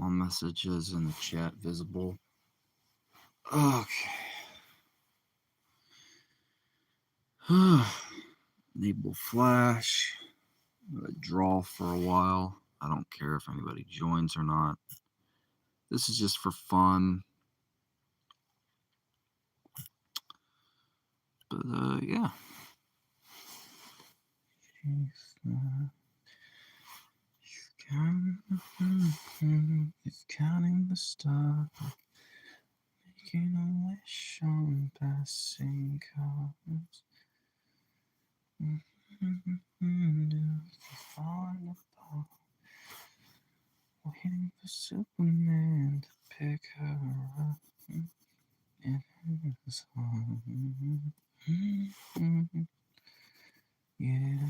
All messages in the chat visible. Okay. Enable flash. I'm gonna draw for a while. I don't care if anybody joins or not. This is just for fun. But yeah. He's counting the stars, making a wish on passing cars. Falling apart, waiting for Superman to pick her up in his arms. Yeah.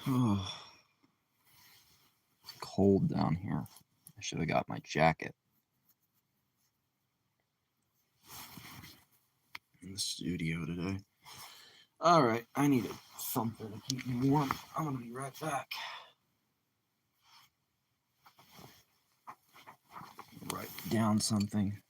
Oh, it's cold down here. I should have got my jacket in the studio today. All right, I need something to keep me warm. I'm gonna be right back. Write down something.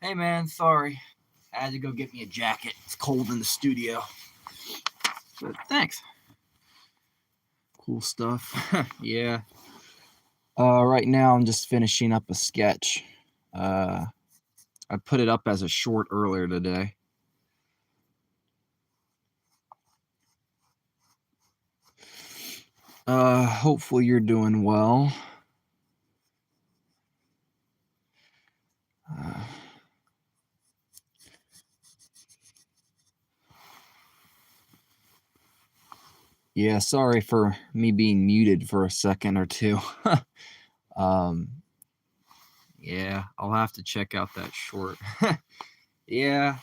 Hey, man, sorry. I had to go get me a jacket. It's cold in the studio. But thanks. Cool stuff. Yeah. Right now, I'm just finishing up a sketch. I put it up as a short earlier today. Hopefully you're doing well. Yeah, sorry for me being muted for a second or two. Yeah, I'll have to check out that short. Yeah.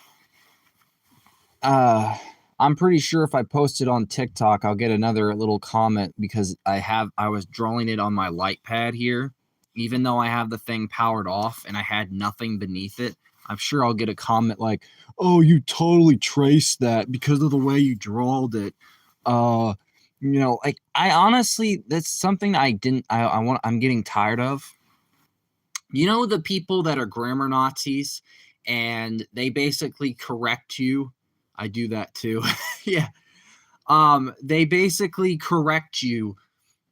I'm pretty sure if I post it on TikTok, I'll get another little comment because I was drawing it on my light pad here, even though I have the thing powered off and I had nothing beneath it. I'm sure I'll get a comment like, "Oh, you totally traced that because of the way you drawed it." Like I honestly, that's something I'm getting tired of. You know, the people that are grammar Nazis and they basically correct you. I do that too. Yeah. They basically correct you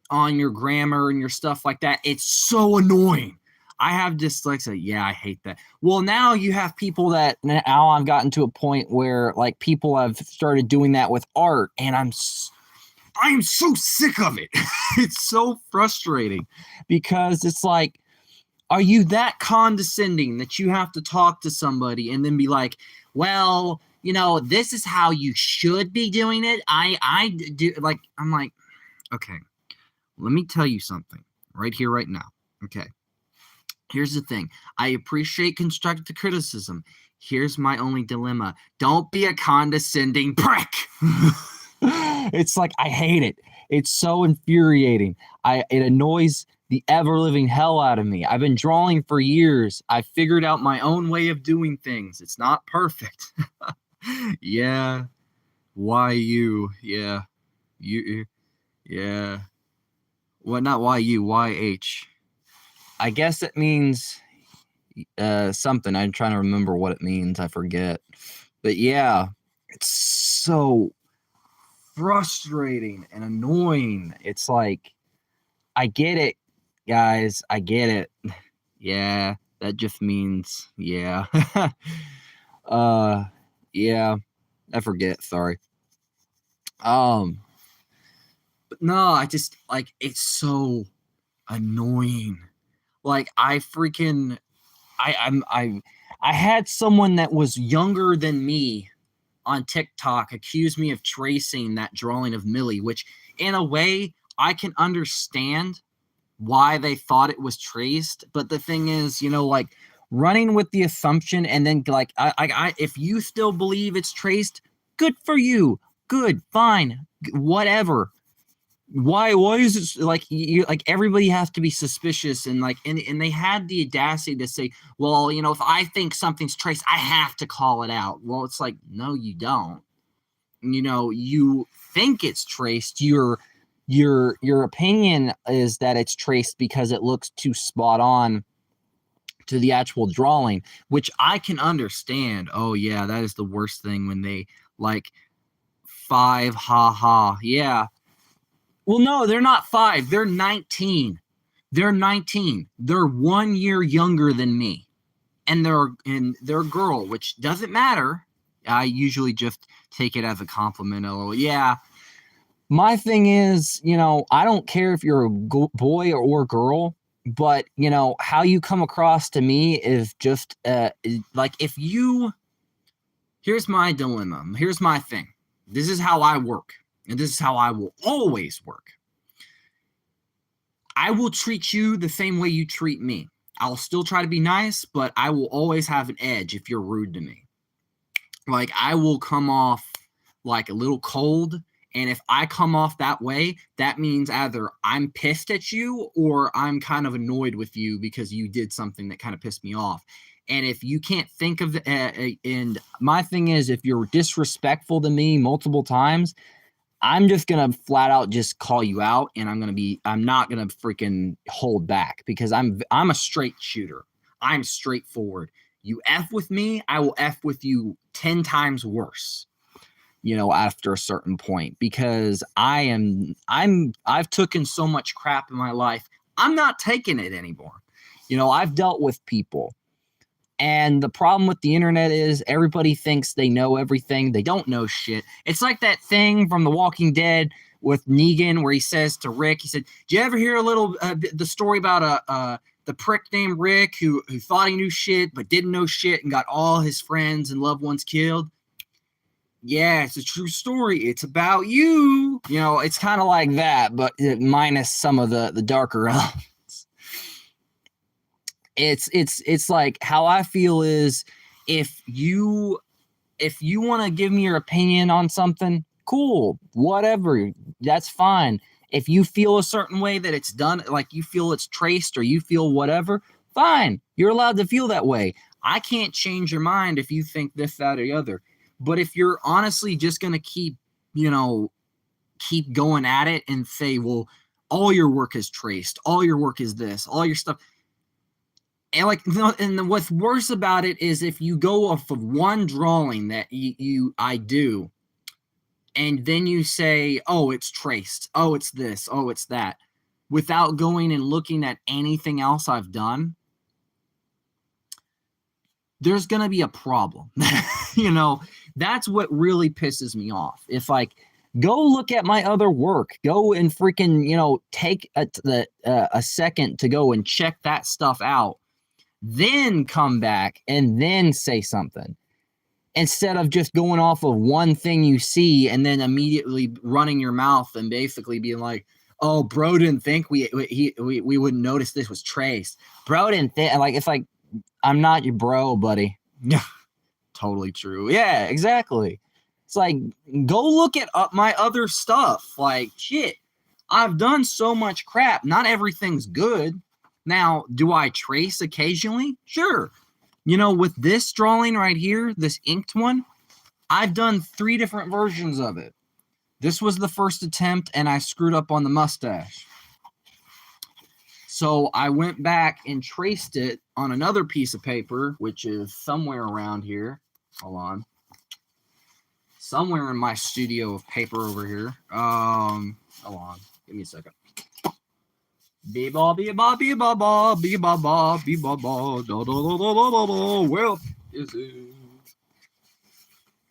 on your grammar and your stuff like that. It's so annoying. I have dyslexia. Yeah, I hate that. Well, now you have people that now I've gotten to a point where like people have started doing that with art, and I am so sick of it. It's so frustrating because it's like, are you that condescending that you have to talk to somebody and then be like, well, this is how you should be doing it? I do, like, I'm like, okay, let me tell you something right here, right now. Okay. Here's the thing. I appreciate constructive criticism. Here's my only dilemma. Don't be a condescending prick. It's like, I hate it. It's so infuriating. It annoys the ever-living hell out of me. I've been drawing for years. I figured out my own way of doing things. It's not perfect. Yeah. Why you? Yeah. You. Yeah. Well, not why you. YH. I guess it means something. I'm trying to remember what it means. I forget. But yeah, it's so frustrating and annoying. It's like, I get it, guys. I get it. Yeah, that just means yeah. uh yeah, I forget, sorry. But no, I just like it's so annoying. Like I had someone that was younger than me on TikTok accuse me of tracing that drawing of Millie, which in a way I can understand why they thought it was traced. But the thing is, like running with the assumption and then like if you still believe it's traced, good for you. Good, fine, whatever. Why is it like like everybody has to be suspicious and like and they had the audacity to say, well, if I think something's traced, I have to call it out. Well, it's like, no, you don't. You think it's traced. Your opinion is that it's traced because it looks too spot on to the actual drawing, which I can understand. Oh yeah, that is the worst thing when they like 5, ha ha. Yeah. Well, no, they're not 5. They're 19. They're 19. They're 1 year younger than me. And they're a girl, which doesn't matter. I usually just take it as a compliment. Oh, yeah. My thing is, I don't care if you're a boy or girl, but how you come across to me is just like if you. Here's my dilemma. Here's my thing. This is how I work, and this is how I will always work. I will treat you the same way you treat me. I'll still try to be nice, but I will always have an edge if you're rude to me. Like, I will come off like a little cold. And if I come off that way, that means either I'm pissed at you or I'm kind of annoyed with you because you did something that kind of pissed me off. And if you can't think of and my thing is, if you're disrespectful to me multiple times, I'm just gonna flat out just call you out, and I'm not gonna freaking hold back because I'm a straight shooter. I'm straightforward. You F with me, I will F with you 10 times worse, after a certain point, because I've taken so much crap in my life. I'm not taking it anymore. I've dealt with people. And the problem with the internet is everybody thinks they know everything. They don't know shit. It's like that thing from The Walking Dead with Negan where he says to Rick, he said, "Do you ever hear the story about the prick named Rick who thought he knew shit but didn't know shit and got all his friends and loved ones killed?" Yeah, it's a true story. It's about you. It's kind of like that, but minus some of the darker elements. It's like how I feel is if you want to give me your opinion on something, cool, whatever, that's fine. If you feel a certain way that it's done, like you feel it's traced or you feel whatever, fine. You're allowed to feel that way. I can't change your mind if you think this, that, or the other. But if you're honestly just going to keep going at it and say, well, all your work is traced, all your work is this, all your stuff. And what's worse about it is if you go off of one drawing that I do, and then you say, oh, it's traced, oh, it's this, oh, it's that, without going and looking at anything else I've done, there's going to be a problem. That's what really pisses me off. If go look at my other work, go and freaking, take a second to go and check that stuff out, then come back and then say something, instead of just going off of one thing you see and then immediately running your mouth and basically being like, oh, bro didn't think we wouldn't notice this was traced. Bro didn't think, it's like, I'm not your bro, buddy. Yeah, totally true. Yeah, exactly. It's like, go look at my other stuff. Like, shit, I've done so much crap. Not everything's good. Now, do I trace occasionally? Sure. With this drawing right here, this inked one, I've done 3 different versions of it. This was the first attempt, and I screwed up on the mustache. So I went back and traced it on another piece of paper, which is somewhere around here. Hold on. Somewhere in my studio of paper over here. Hold on. Give me a second. Be-ba, be-ba, be-ba-ba, be-ba-ba, be-ba-ba, da-da-da-da-da-da. Well, is it?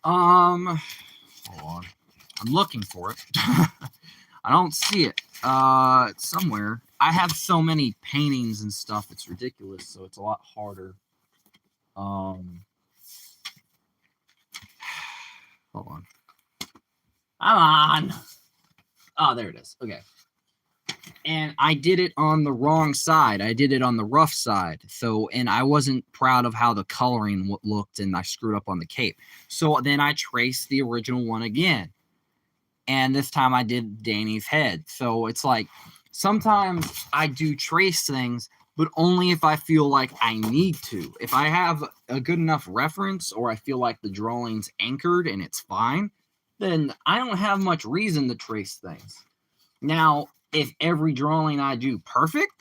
Hold on. I'm looking for it. I don't see it. It's somewhere. I have so many paintings and stuff, it's ridiculous, so it's a lot harder. Hold on. Come on. Oh, there it is. Okay. And I did it on the wrong side. I did it on the rough side. And I wasn't proud of how the coloring looked, and I screwed up on the cape. So then I traced the original one again. And this time I did Danny's head. So it's like, sometimes I do trace things, but only if I feel like I need to. If I have a good enough reference, or I feel like the drawing's anchored and it's fine, then I don't have much reason to trace things. Now, if every drawing I do perfect,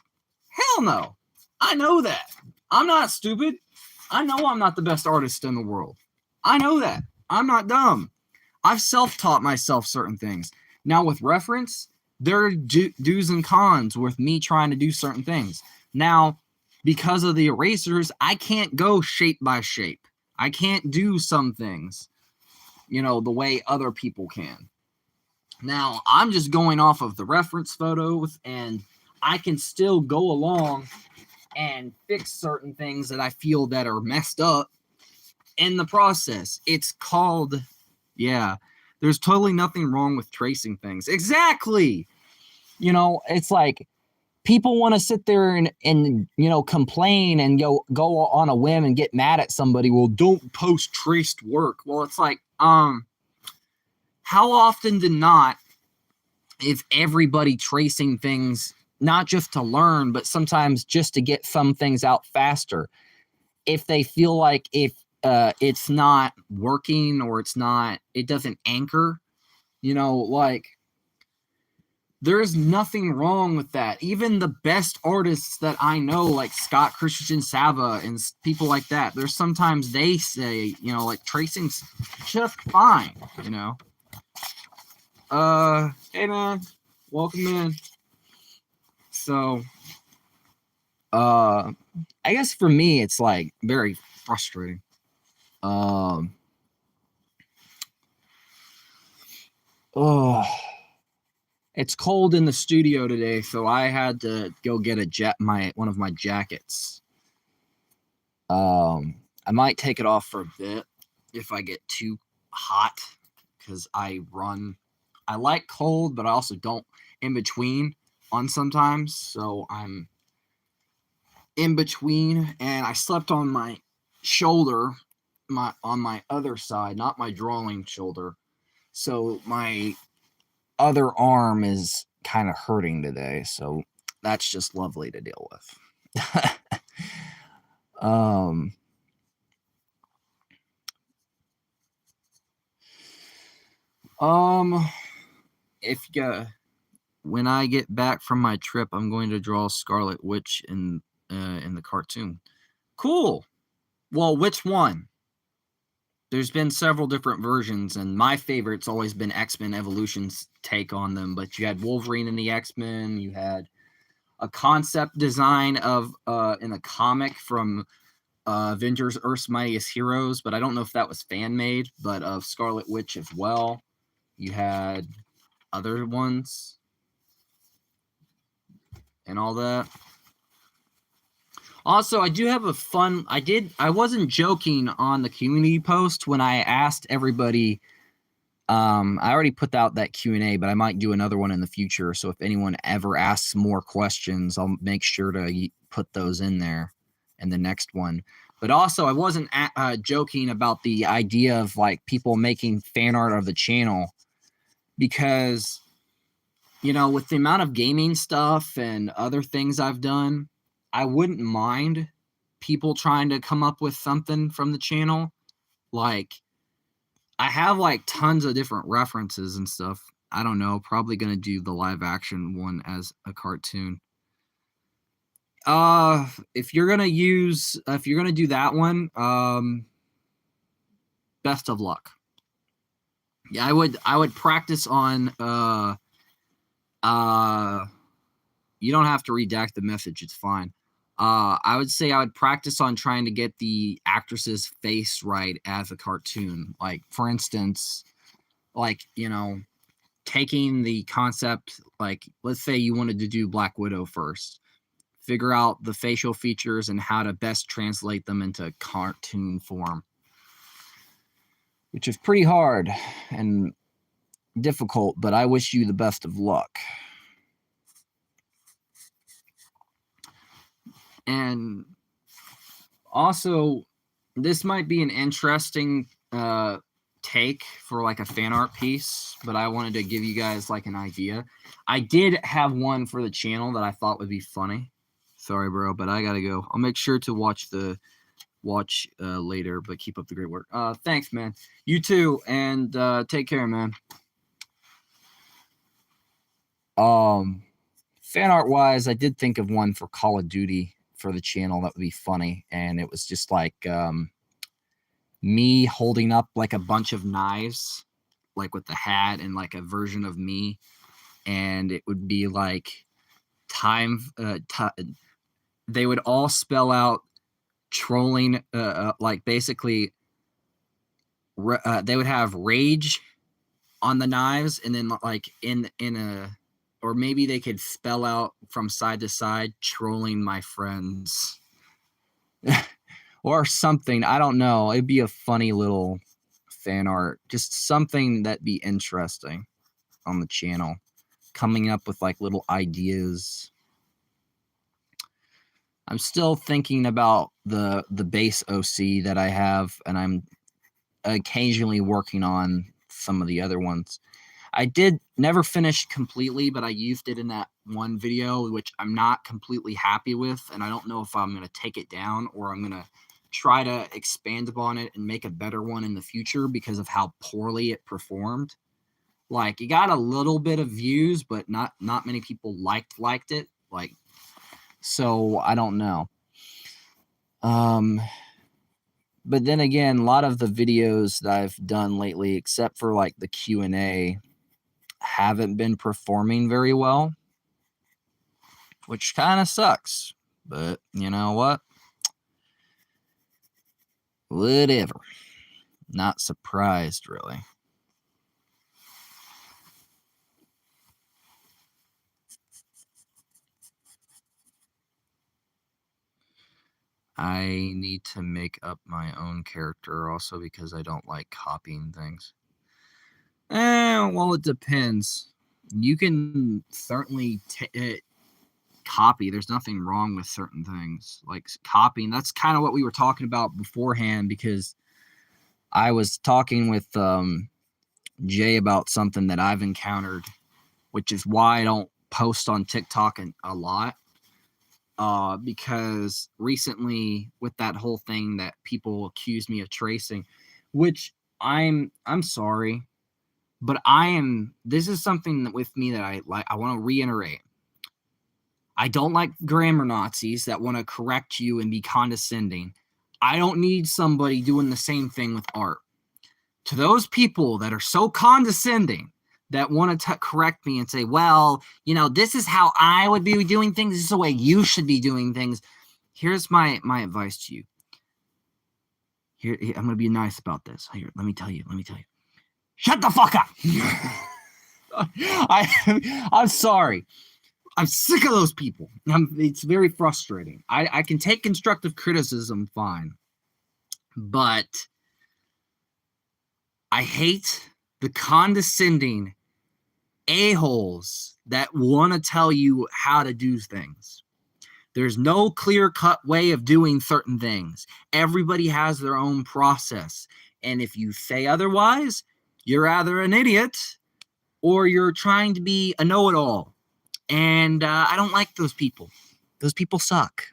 hell no. I know that. I'm not stupid. I know I'm not the best artist in the world. I know that. I'm not dumb. I've self-taught myself certain things. Now, with reference, there are do's and cons with me trying to do certain things. Now, because of the erasers, I can't go shape by shape. I can't do some things, the way other people can. Now, I'm just going off of the reference photos, and I can still go along and fix certain things that I feel that are messed up in the process. It's called, there's totally nothing wrong with tracing things. Exactly. It's like people want to sit there and complain and go on a whim and get mad at somebody. Well, don't post traced work. Well, it's like, how often than not is everybody tracing things, not just to learn, but sometimes just to get some things out faster? If they feel like it's not working, or it doesn't anchor, like There is nothing wrong with that. Even the best artists that I know, like Scott Christian Sava and people like that, there's sometimes they say, like tracing's just fine, Hey man, welcome in. So, I guess for me, it's like very frustrating. Oh, it's cold in the studio today, so I had to go get one of my jackets. I might take it off for a bit if I get too hot, because I like cold, but I also don't in between on sometimes. So I'm in between, and I slept on my shoulder, on my other side, not my drawing shoulder. So my other arm is kind of hurting today. So that's just lovely to deal with. um if you when I get back from my trip, I'm going to draw Scarlet Witch in the cartoon. Cool. Well, which one? There's been several different versions, and my favorite's always been X-Men Evolution's take on them. But you had Wolverine in the X-Men. You had a concept design of in a comic from Avengers: Earth's Mightiest Heroes, but I don't know if that was fan made. But of Scarlet Witch as well. You had other ones and all that. Also, I do have I wasn't joking on the community post when I asked everybody. I already put out that Q&A, but I might do another one in the future. So if anyone ever asks more questions, I'll make sure to put those in there in the next one. But also, I wasn't joking about the idea of like people making fan art of the channel, because, with the amount of gaming stuff and other things I've done, I wouldn't mind people trying to come up with something from the channel. Like, I have like tons of different references and stuff. I don't know, probably going to do the live action one as a cartoon. If you're going to do that one, best of luck. Yeah, I would practice on you don't have to redact the message, it's fine. I would say I would practice on trying to get the actress's face right as a cartoon. Like, for instance, like, taking the concept, like, let's say you wanted to do Black Widow first. Figure out the facial features and how to best translate them into cartoon form, which is pretty hard and difficult, but I wish you the best of luck. And also, this might be an interesting take for like a fan art piece, but I wanted to give you guys like an idea. I did have one for the channel that I thought would be funny. Sorry, bro, but I gotta go. I'll make sure to watch later, but keep up the great work. Thanks, man. You too, and take care, man. Fan art wise, I did think of one for Call of Duty for the channel that would be funny, and it was just like me holding up like a bunch of knives, like with the hat, and like a version of me, and it would be like they would all spell out trolling, like basically they would have rage on the knives, and then like in a, or maybe they could spell out from side to side trolling my friends. Or something. I don't know. It'd be a funny little fan art. Just something that'd be interesting on the channel. Coming up with like little ideas. I'm still thinking about the base OC that I have, and I'm occasionally working on some of the other ones. I did never finish completely, but I used it in that one video, which I'm not completely happy with, and I don't know if I'm going to take it down or I'm going to try to expand upon it and make a better one in the future because of how poorly it performed. Like, it got a little bit of views, but not many people liked it. Like, so I don't know. But then again, a lot of the videos that I've done lately, except for like the Q&A, haven't been performing very well, which kind of sucks. But you know what? Whatever. Not surprised, really. I need to make up my own character also because I don't like copying things. Well, it depends. You can certainly copy. There's nothing wrong with certain things. Like copying, that's kind of what we were talking about beforehand, because I was talking with Jay about something that I've encountered, which is why I don't post on TikTok a lot. Because recently with that whole thing that people accused me of tracing, which I'm sorry, but this is something that with me that I want to reiterate. I don't like grammar Nazis that want to correct you and be condescending. I don't need somebody doing the same thing with art. To those people that are so condescending that want to correct me and say, well, you know, this is how I would be doing things. This is the way you should be doing things. Here's my advice to you. Here, I'm going to be nice about this. Here, let me tell you. Shut the fuck up. I'm sorry. I'm sick of those people. It's very frustrating. I can take constructive criticism fine, but I hate the condescending a-holes that want to tell you how to do things. There's no clear-cut way of doing certain things. Everybody has their own process. And if you say otherwise, you're either an idiot or you're trying to be a know-it-all. And I don't like those people. Those people suck.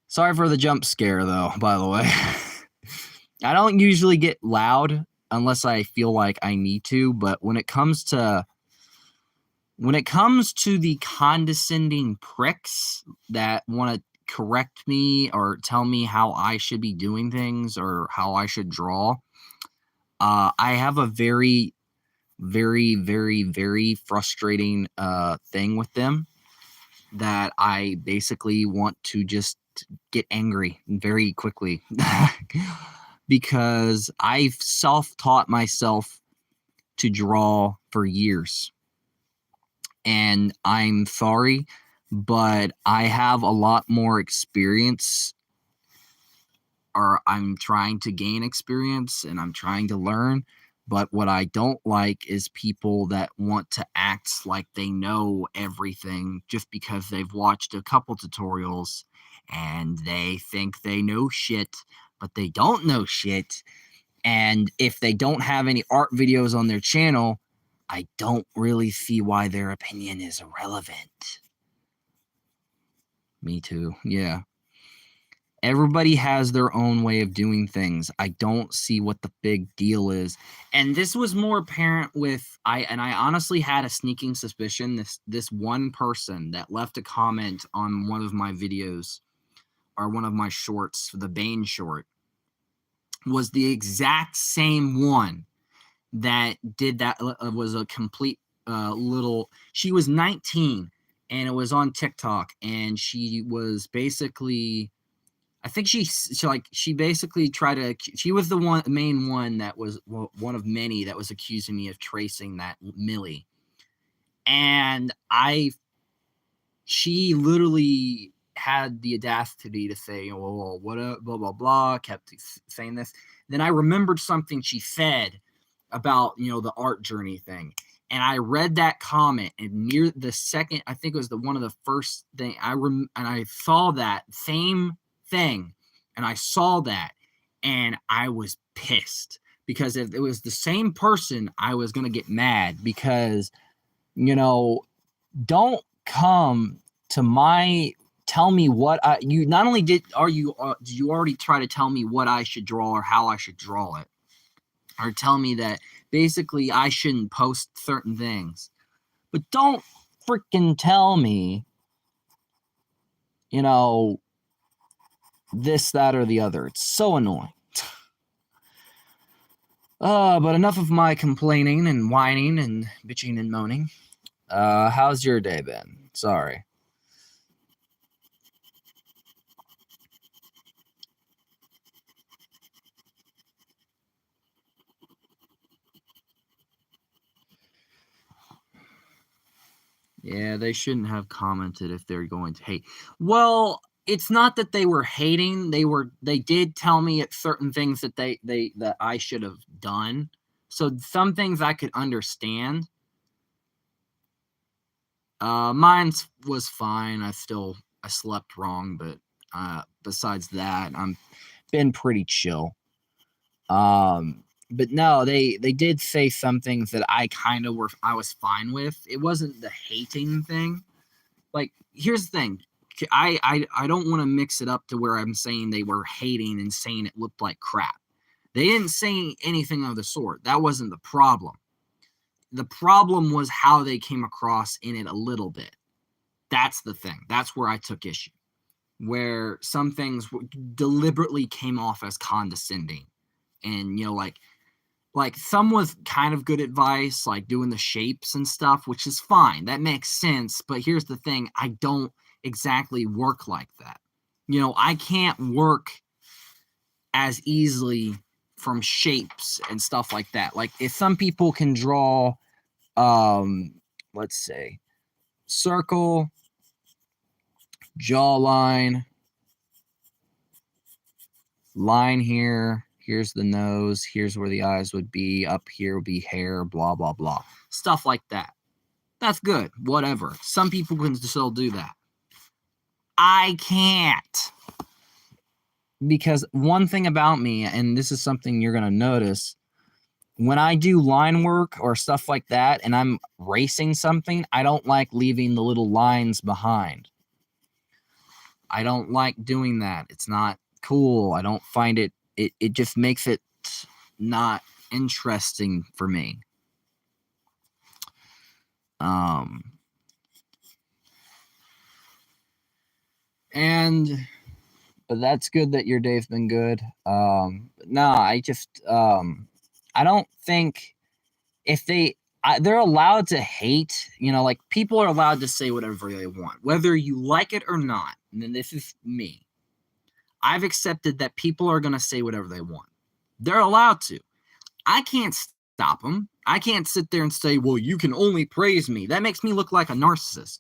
Sorry for the jump scare, though, by the way. I don't usually get loud unless I feel like I need to, but when it comes to the condescending pricks that want to correct me or tell me how I should be doing things or how I should draw, I have a very, very, very, very frustrating thing with them that I basically want to just get angry very quickly because I've self-taught myself to draw for years. And I'm sorry, but I have a lot more experience, or I'm trying to gain experience and I'm trying to learn. But what I don't like is people that want to act like they know everything just because they've watched a couple tutorials and they think they know shit, but they don't know shit. And if they don't have any art videos on their channel, I don't really see why their opinion is irrelevant. Me too. Yeah. Everybody has their own way of doing things. I don't see what the big deal is. And this was more apparent with I honestly had a sneaking suspicion this one person that left a comment on one of my videos or one of my shorts, the Bane short, was the exact same one that did that. Was a complete little. She was 19 and it was on TikTok, and she was basically, I think she basically tried to. She was the main one that was one of many that was accusing me of tracing that Millie, and she literally had the audacity to say, "Well, what blah blah blah," kept saying this. Then I remembered something she said about the art journey thing, and I read that comment, and near the second, I think it was one of the first thing and I saw that same thing, and I saw that, and I was pissed because if it was the same person, I was gonna get mad because don't come to tell me what you not only did you already try to tell me what I should draw or how I should draw it. or tell me that basically I shouldn't post certain things. But don't freaking tell me, you know, this, that, or the other. It's so annoying. But enough of my complaining and whining and bitching and moaning. How's your day been? Sorry. Yeah, they shouldn't have commented if they're going to hate. Well, it's not that they were hating. They did tell me at certain things that that I should have done. So some things I could understand. Mine was fine. I slept wrong, but besides that, I'm been pretty chill. But no, they did say some things that I was fine with. It wasn't the hating thing. Like, here's the thing. I don't want to mix it up to where I'm saying they were hating and saying it looked like crap. They didn't say anything of the sort. That wasn't the problem. The problem was how they came across in it a little bit. That's the thing. That's where I took issue. Where some things deliberately came off as condescending. And, like some was kind of good advice, like doing the shapes and stuff, which is fine. That makes sense. But here's the thing. I don't exactly work like that. I can't work as easily from shapes and stuff like that. Like, if some people can draw, let's say, circle, jawline, line here, here's the nose, here's where the eyes would be, up here would be hair, blah, blah, blah. Stuff like that. That's good, whatever. Some people can still do that. I can't. Because one thing about me, and this is something you're going to notice, when I do line work or stuff like that and I'm racing something, I don't like leaving the little lines behind. I don't like doing that. It's not cool. I don't find it just makes it not interesting for me. But that's good that your day's been good. I just I don't think if they're allowed to hate, like, people are allowed to say whatever they want, whether you like it or not. And then this is me. I've accepted that people are going to say whatever they want. They're allowed to. I can't stop them. I can't sit there and say, well, you can only praise me. That makes me look like a narcissist.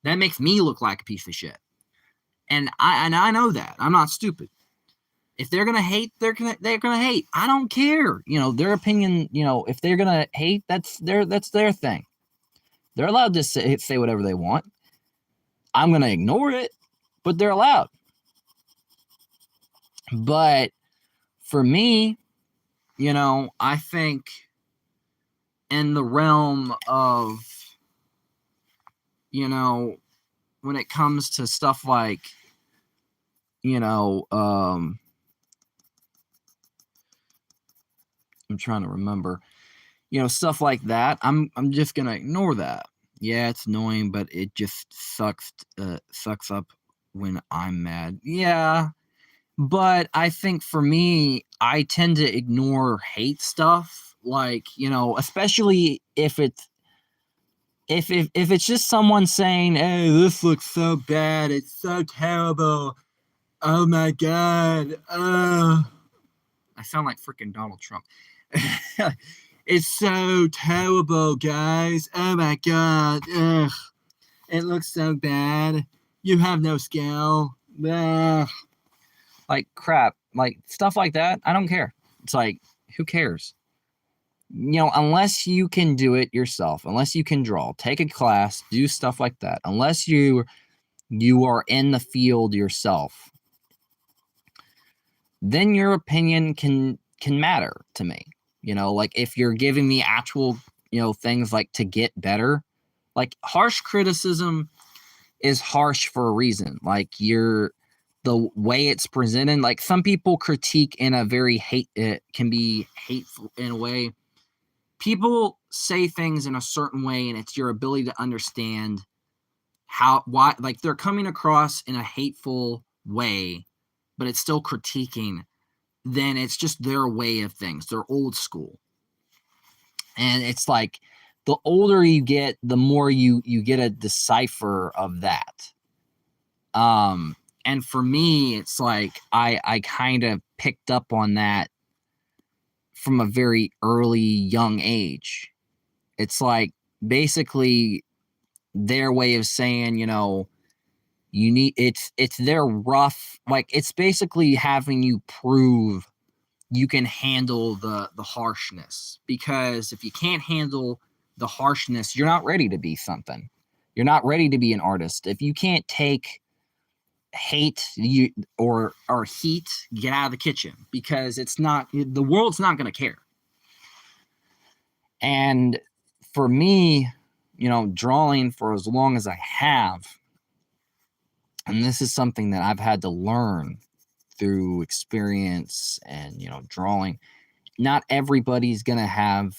That makes me look like a piece of shit. And I know that. I'm not stupid. If they're gonna hate, they're gonna hate. I don't care. Their opinion. If they're gonna hate, that's their thing. They're allowed to say whatever they want. I'm gonna ignore it, but they're allowed. But for me, I think in the realm of, when it comes to stuff like, I'm trying to remember, stuff like that, I'm just gonna ignore that. Yeah, it's annoying, but it just sucks up when I'm mad. Yeah, but I think for me, I tend to ignore hate stuff, like, especially if it's just someone saying, "Hey, this looks so bad. It's so terrible. Oh my god. I sound like freaking Donald Trump. It's so terrible, guys. Oh my god. Ugh. It looks so bad. You have no skill." Ugh. Like, crap. Like, stuff like that, I don't care. It's like, who cares? Unless you can do it yourself, unless you can draw, take a class, do stuff like that. Unless you are in the field yourself, then your opinion can matter to me. Like, if you're giving me actual, things like to get better, like, harsh criticism is harsh for a reason. Like, you're the way it's presented. Like some people critique in a very it can be hateful in a way. People say things in a certain way, and it's your ability to understand why, like they're coming across in a hateful way, but it's still critiquing. Then it's just their way of things. They're old school. And it's like the older you get, the more you get a decipher of that. And for me, it's like I kind of picked up on that from a very early young age. It's like basically their way of saying, you need it's their rough, like it's basically having you prove you can handle the harshness, because if you can't handle the harshness, you're not ready to be something. You're not ready to be an artist. If you can't take hate or heat, get out of the kitchen, because the world's not going to care. And for me, drawing for as long as I have, and this is something that I've had to learn through experience and drawing, not everybody's going to have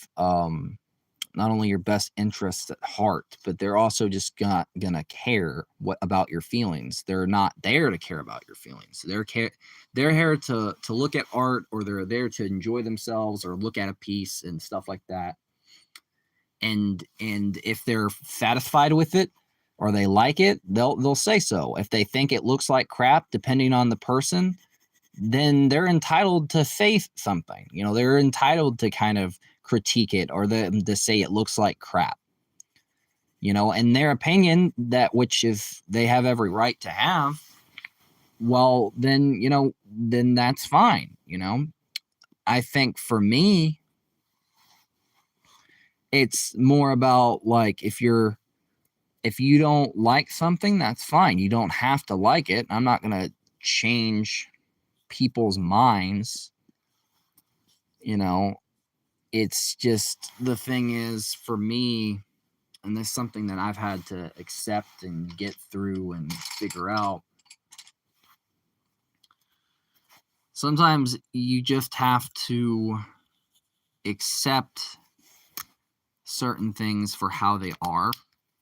not only your best interests at heart, but they're also just gonna care about your feelings. They're not there to care about your feelings. They're here to look at art, or they're there to enjoy themselves or look at a piece and stuff like that. And if they're satisfied with it or they like it, they'll say so. If they think it looks like crap, depending on the person, then they're entitled to say something. They're entitled to kind of critique it, or to say it looks like crap. In their opinion, which is they have every right to have. Well, then then that's fine. I think for me, it's more about like if you don't like something, that's fine. You don't have to like it. I'm not gonna change people's minds. It's just, the thing is, for me, and this is something that I've had to accept and get through and figure out, sometimes you just have to accept certain things for how they are,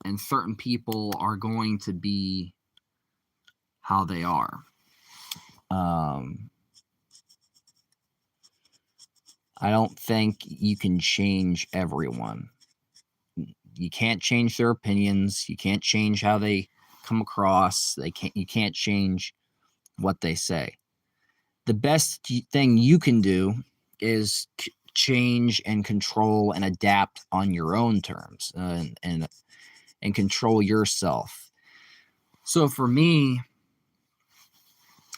and certain people are going to be how they are. I don't think you can change everyone. You can't change their opinions. You can't change how they come across. You can't change what they say. The best thing you can do is change and control and adapt on your own terms, and control yourself. So for me,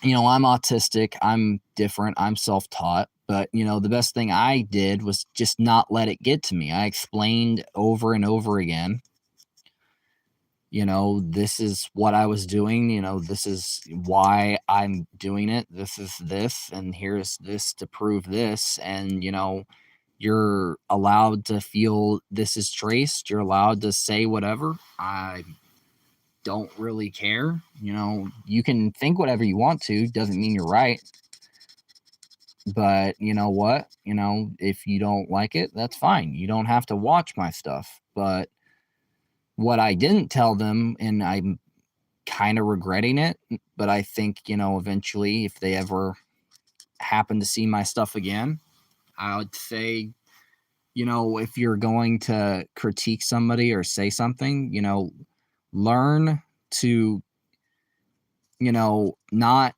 I'm autistic, I'm different, I'm self-taught, but the best thing I did was just not let it get to me. I explained over and over again, this is what I was doing, this is why I'm doing it, this is this, and here's this to prove this. And you're allowed to feel this is traced, you're allowed to say whatever. I don't really care. You can think whatever you want to, doesn't mean you're right. But you know what? If you don't like it, that's fine. You don't have to watch my stuff. But what I didn't tell them, and I'm kind of regretting it, but I think, eventually if they ever happen to see my stuff again, I would say, if you're going to critique somebody or say something, learn to, not,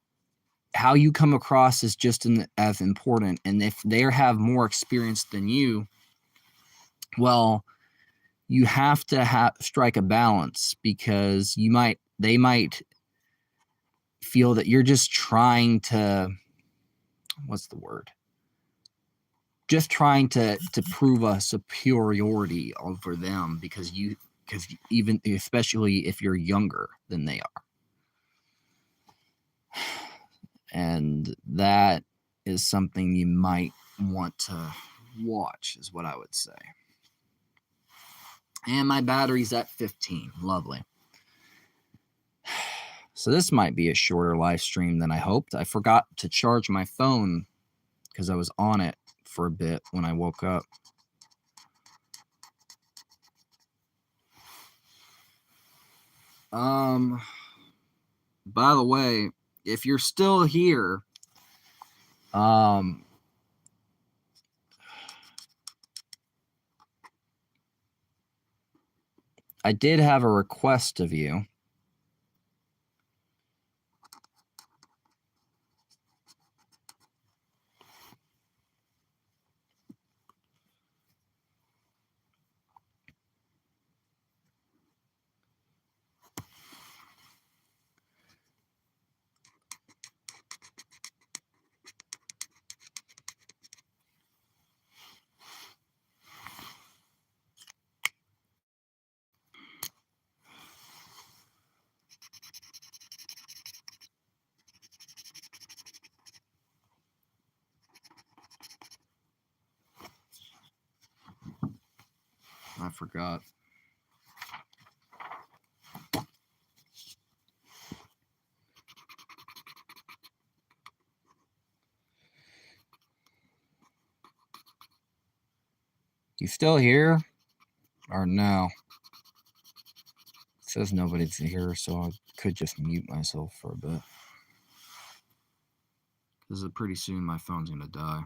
how you come across is just as important. And if they have more experience than you, well, you have to strike a balance, because they might feel that you're just trying to, what's the word? Just trying to prove a superiority over them, because even, especially if you're younger than they are. And that is something you might want to watch, is what I would say. And my battery's at 15. Lovely. So this might be a shorter live stream than I hoped. I forgot to charge my phone because I was on it for a bit when I woke up. By the way, if you're still here, I did have a request of you. I forgot. You still here? Or no? It says nobody's here, so I could just mute myself for a bit. Because pretty soon my phone's going to die.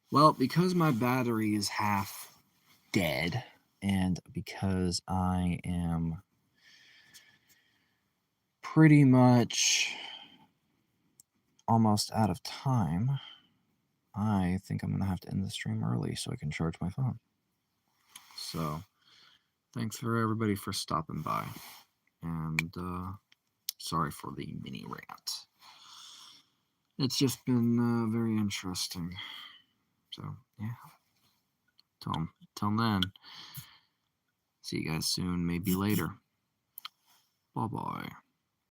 Well, because my battery is half dead, and because I am pretty much almost out of time, I think I'm going to have to end the stream early so I can charge my phone. So, thanks for everybody for stopping by. And sorry for the mini rant. It's just been very interesting. So, yeah. Till then, see you guys soon, maybe later. Bye-bye.